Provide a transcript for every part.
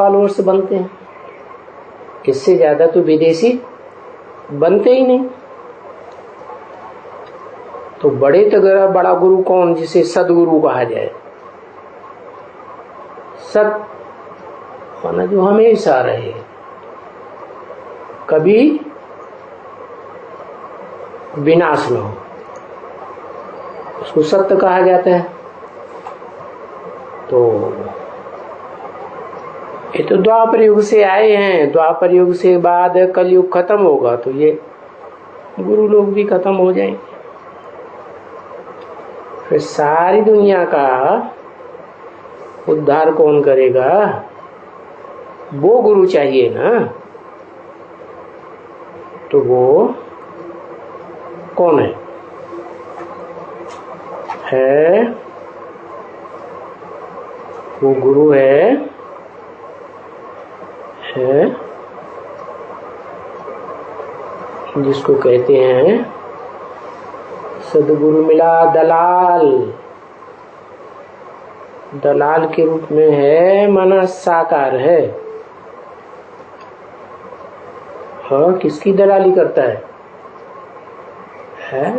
Followers बनते हैं, इससे ज्यादा तो विदेशी बनते ही नहीं। तो बड़े तगड़ा बड़ा गुरु कौन, जिसे सदगुरु कहा जाए। सत माना जो हमेशा रहे, कभी विनाश न हो, उसको सत्य कहा जाता है। तो ये तो द्वापर युग से आए हैं, द्वापर युग से बाद कलयुग खत्म होगा तो ये गुरु लोग भी खत्म हो जाएंगे। फिर सारी दुनिया का उद्धार कौन करेगा? वो गुरु चाहिए ना। तो वो कौन है? वो गुरु है जिसको कहते हैं सदगुरु मिला दलाल। दलाल के रूप में है, माना साकार है। हाँ, किसकी दलाली करता है?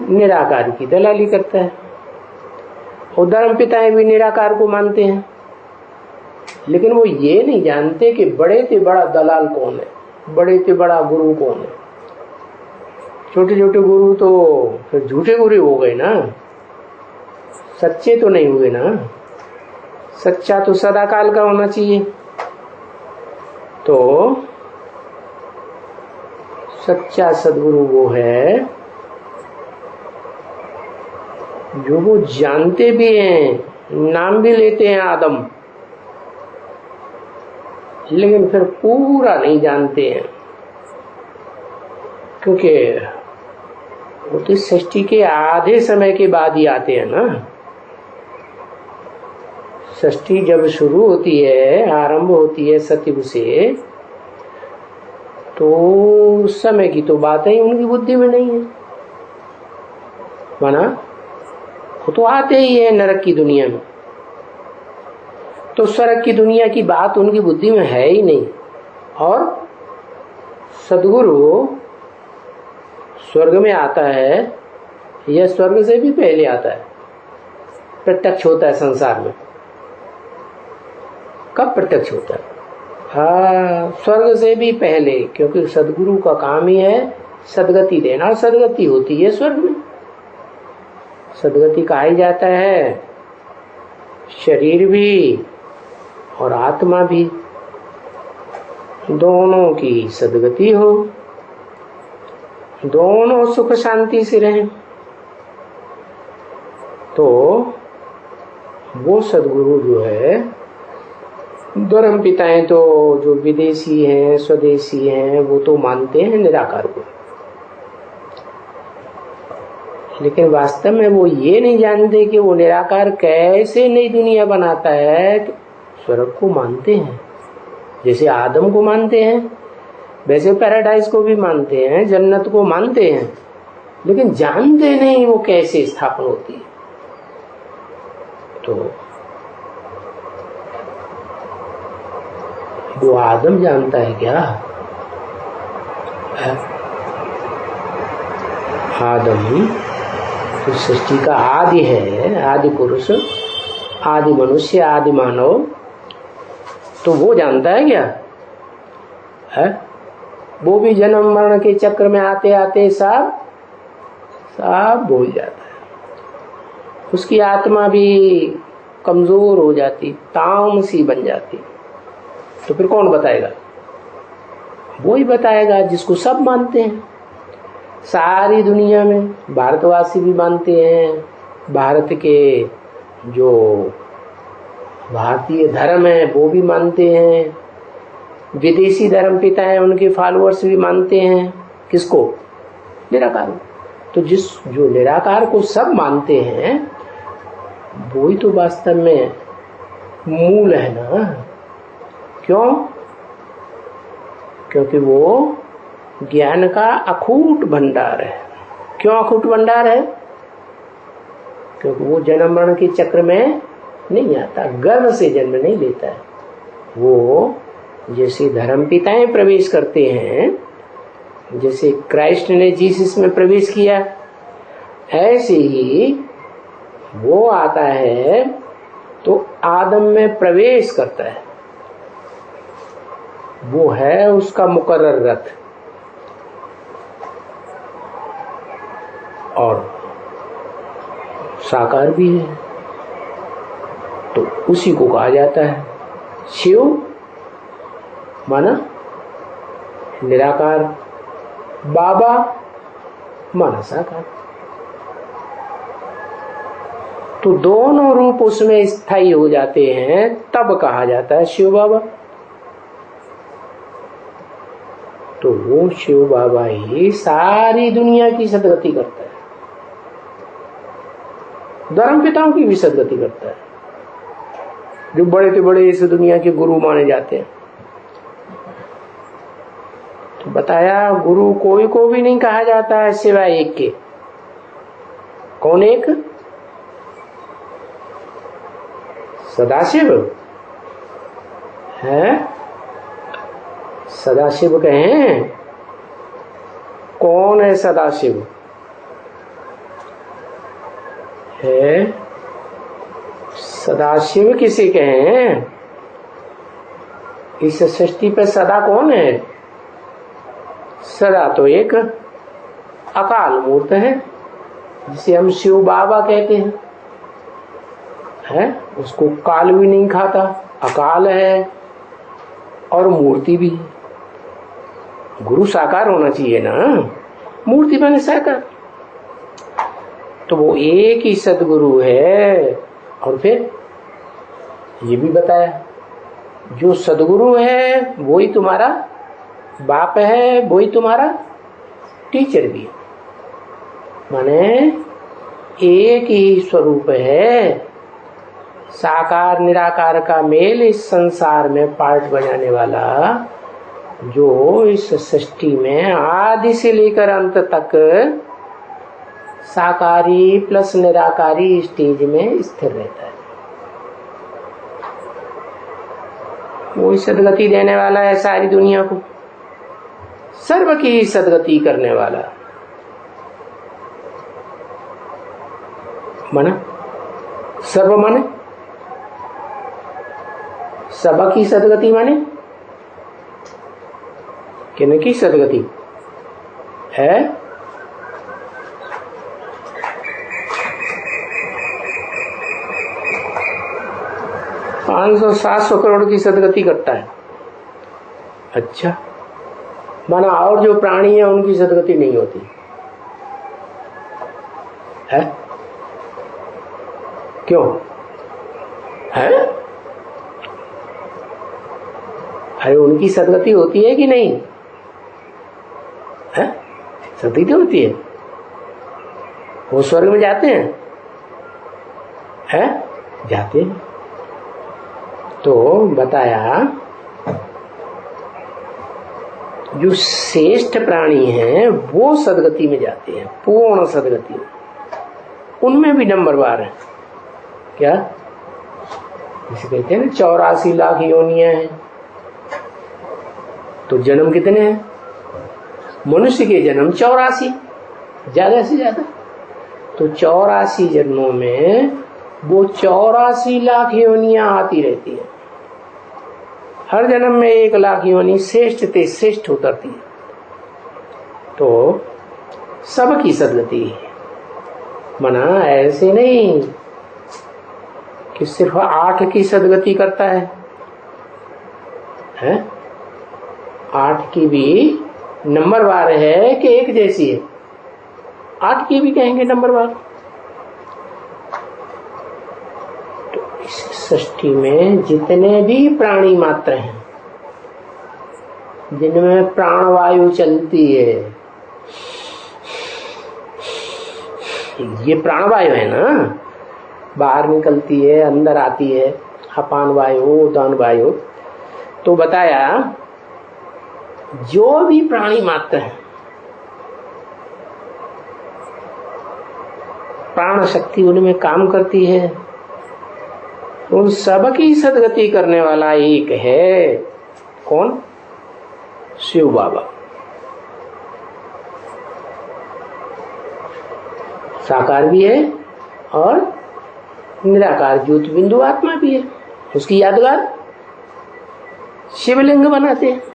निराकार की दलाली करता है। और धर्म पिताएं भी निराकार को मानते हैं, लेकिन वो ये नहीं जानते कि बड़े से बड़ा दलाल कौन है, बड़े से बड़ा गुरु कौन है। छोटे छोटे गुरु तो फिर झूठे गुरु हो गए ना, सच्चे तो नहीं हुए ना। सच्चा तो सदा काल का होना चाहिए। तो सच्चा सदगुरु वो है जो वो जानते भी हैं, नाम भी लेते हैं आदम, लेकिन फिर पूरा नहीं जानते हैं, क्योंकि वो तो सृष्टि के आधे समय के बाद ही आते हैं ना। सृष्टि जब शुरू होती है, आरंभ होती है सतयुग से, तो उस समय की तो बातें ही उनकी बुद्धि में नहीं है। माना वो तो आते ही है नरक की दुनिया में, तो स्वर्ग की दुनिया की बात उनकी बुद्धि में है ही नहीं। और सदगुरु स्वर्ग में आता है या स्वर्ग से भी पहले आता है? प्रत्यक्ष होता है संसार में। कब प्रत्यक्ष होता है? हाँ, स्वर्ग से भी पहले, क्योंकि सदगुरु का काम ही है सदगति देना। सदगति होती है स्वर्ग में। सदगति कहा ही जाता है शरीर भी और आत्मा भी, दोनों की सदगति हो, दोनों सुख शांति से रहें। तो वो सदगुरु जो है, धर्म पिताएं तो जो विदेशी हैं, स्वदेशी हैं, वो तो मानते हैं निराकार को, लेकिन वास्तव में वो ये नहीं जानते कि वो निराकार कैसे नई दुनिया बनाता है। स्वर्ग को मानते हैं, जैसे आदम को मानते हैं, वैसे पैराडाइज को भी मानते हैं, जन्नत को मानते हैं, लेकिन जानते नहीं वो कैसे स्थापन होती है। तो वो आदम जानता है क्या? आदम तो सृष्टि का आदि है, आदि पुरुष, आदि मनुष्य, आदि मानव, तो वो जानता है क्या? है वो भी जन्म मरण के चक्र में आते आते सब भूल जाता है। उसकी आत्मा भी कमजोर हो जाती, तामसी बन जाती। तो फिर कौन बताएगा? वो ही बताएगा जिसको सब मानते हैं। सारी दुनिया में भारतवासी भी मानते हैं, भारत के जो भारतीय धर्म है वो भी मानते हैं, विदेशी धर्म पिता है उनके फॉलोअर्स भी मानते हैं। किसको? निराकार। तो जो निराकार को सब मानते हैं, वो ही तो वास्तव में मूल है ना। क्यों? क्योंकि वो ज्ञान का अखूट भंडार है। क्यों अखूट भंडार है? क्योंकि वो जन्म मरण के चक्र में नहीं आता, गर्भ से जन्म नहीं लेता है। वो जैसे धर्म पिताएं प्रवेश करते हैं, जैसे क्राइस्ट ने जीसस में प्रवेश किया, ऐसे ही वो आता है तो आदम में प्रवेश करता है। वो है उसका मुकर्रर रथ। और साकार भी है, तो उसी को कहा जाता है शिव, माना निराकार, बाबा माना साकार। तो दोनों रूप उसमें स्थायी हो जाते हैं, तब कहा जाता है शिव बाबा। तो वो शिव बाबा ही सारी दुनिया की सदगति करता है, धर्म पिताओं की भी सदगति करता है, जो बड़े से बड़े इस दुनिया के गुरु माने जाते हैं। तो बताया गुरु कोई को भी नहीं कहा जाता है सिवाय एक के। कौन एक? सदाशिव है। सदाशिव कहें? कौन है सदाशिव? है सदाशिव किसे कहें? इस सृष्टि पे सदा कौन है? सदा तो एक अकाल मूर्त है, जिसे हम शिव बाबा कहते हैं। उसको काल भी नहीं खाता, अकाल है और मूर्ति भी। गुरु साकार होना चाहिए ना, मूर्ति बने साकार। तो वो एक ही सदगुरु है। और फिर ये भी बताया, जो सदगुरु है वही तुम्हारा बाप है, वही तुम्हारा टीचर भी है। माने एक ही स्वरूप है। साकार निराकार का मेल इस संसार में पार्ट बजाने वाला, जो इस सृष्टि में आदि से लेकर अंत तक साकारी प्लस निराकारी स्टेज में स्थिर रहता है। वो सदगति देने वाला है सारी दुनिया को, सर्व की सदगति करने वाला। माना सर्व माने सबकी सदगति, माने किनकी सदगति है? 500-700 करोड़ की सदगति करता है। अच्छा, माना और जो प्राणी है उनकी सदगति नहीं होती है? क्यों है? अरे उनकी सदगति होती है कि नहीं है? सदगति होती है। वो स्वर्ग में जाते हैं, जाते हैं। तो बताया जो श्रेष्ठ प्राणी हैं वो सदगति में जाते हैं, पूर्ण सदगति। उनमें भी नंबरवार है। क्या इसे कहते हैं ना, 84 लाख योनियां हैं। तो जन्म कितने हैं? मनुष्य के जन्म 84, ज्यादा से ज्यादा। तो 84 जन्मों में वो 84 लाख योनियां आती रहती है। हर जन्म में 1 लाख योनि श्रेष्ठ ते श्रेष्ठ उतरती है। तो सबकी सदगति मना ऐसे नहीं कि सिर्फ 8 की सदगति करता है, 8 की भी नंबरवार है कि एक जैसी है? 8 की भी कहेंगे नंबरवार। तो इस सृष्टि में जितने भी प्राणी मात्र हैं, जिनमें प्राणवायु चलती है, ये प्राणवायु है ना, बाहर निकलती है अंदर आती है, अपान वायु उदान वायु। तो बताया जो भी प्राणी मात्र है, प्राण शक्ति उनमें काम करती है, उन सब की सदगति करने वाला एक है। कौन? शिव बाबा। साकार भी है और निराकार ज्योति बिंदु आत्मा भी है। उसकी यादगार शिवलिंग बनाते हैं।